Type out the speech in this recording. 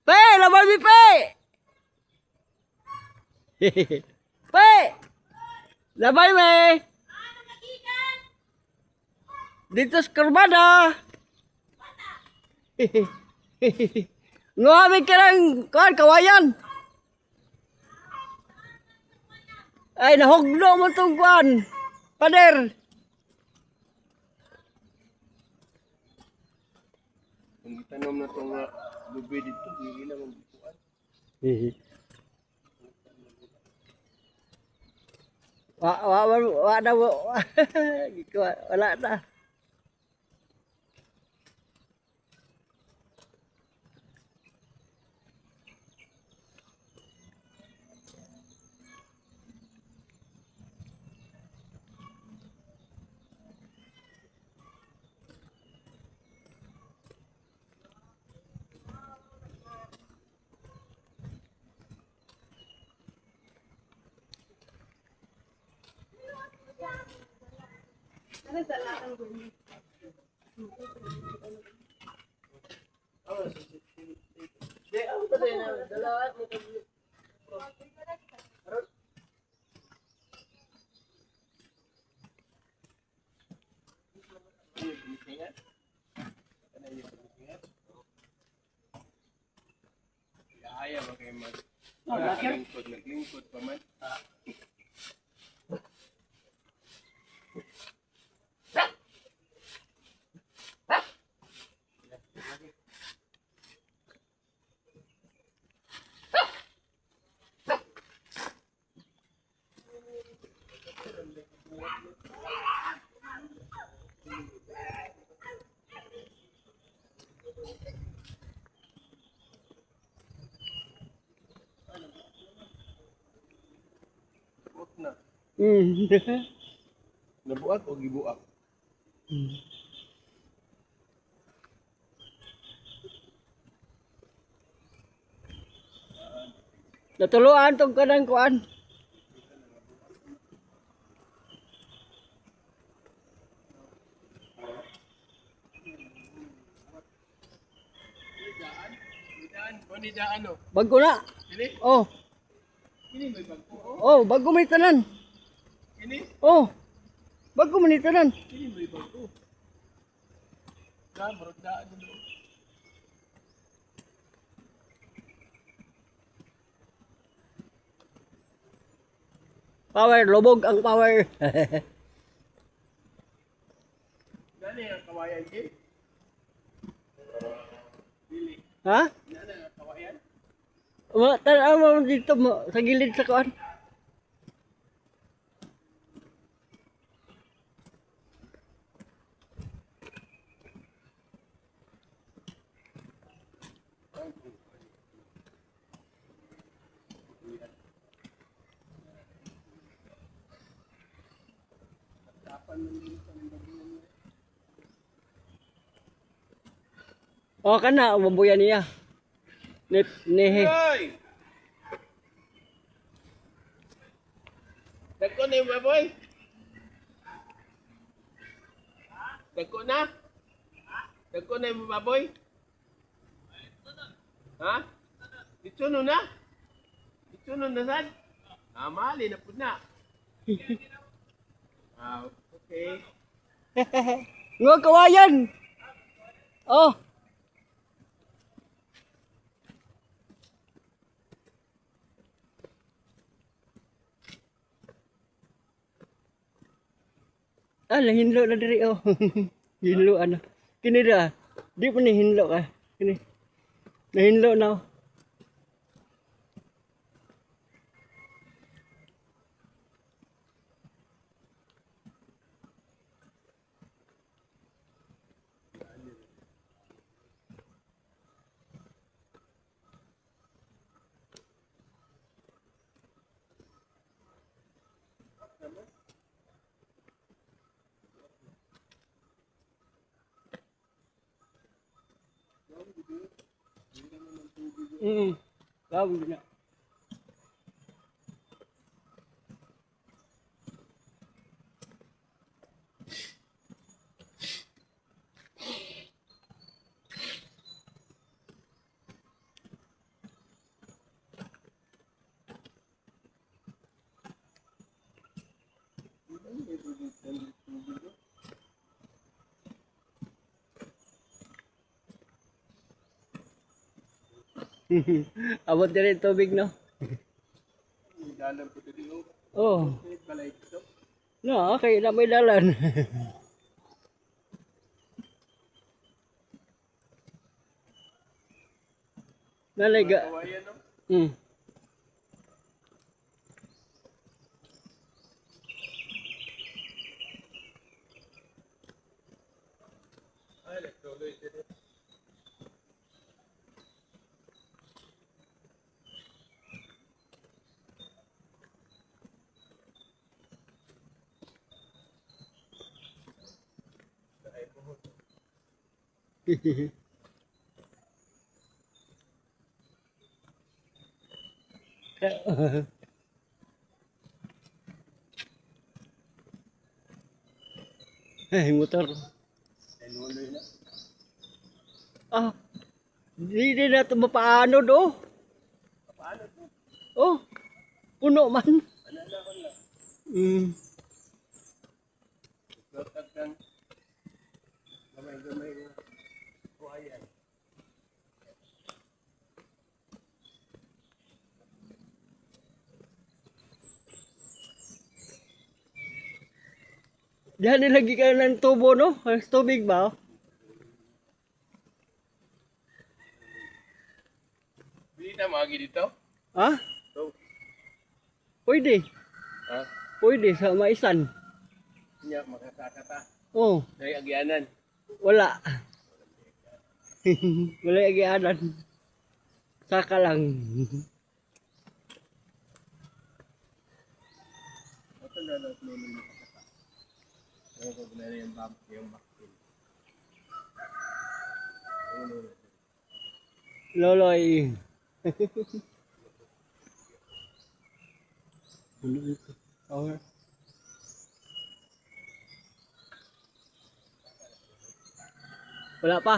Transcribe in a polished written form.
Pe, laban mi pe. Pe, laban mi. Dito sa Karmada. Nguhamin ka ng kawayan. Ay, nahugno mo itong kuhan. Pader. Ang tanom na itong lubi dito, hindi lang ang bukuan. Wala na. Ayaw ba kayo naglingkod pa man. Buot na. Nabuak o gibuak? Natuluan tong kanang kuan. Daan, ano? Bago na. Ini? Oh, Ini may bagko. oh, bago may tanan. Ini? Oh, bago man ito tanan. Ini may bagko. Marot daan dito. Power, lubog ang power. Gani ang kawayan eh? Dili. Ha? Nana ang kawayan? Tanaw mo dito mo, sa gilid sa kuan. Oh, kana mabuya niya. Ni Hoy! Dagko na yung baboy? Dagko na? Dagko na yung baboy? Ha? Ditsuno na? Ditsuno na sad? Mali na po na. Okay. Ngo kawayan. Oh. Hinlo na diri oh. Hinlo ano. Kini ra. Di pa ni hinlo ka. Kini. Nahinlo na. Oh. Bago na. Abot din yung tubig, no? Dalam po dito yung Oh, balay dito. no, okay na may dalan. Naliga. Kawayan no? Hmm. Ay, nagtuloy dito. Eh, motor. Ay, nuloy na. Ah, di na ito mapaano do. Paano to? Oh, puno man. Ano na ko na? Hmm. Lotak ng gamay-gamay na kawayan. Diyan nilagay ka ng tubo, no? Tubig ba? Oh? Hindi na magi dito? Ha? So, Pwede. ha? Pwede sa maisan. Niya, makakakata. Oh, Dari agyanan. wala. Wala yung agianan. Saka lang. Ito na lang nuloy na kakata. Ano ko na yung bakil. Nuloy. Loloy. Ano ito? Power. Wala pa.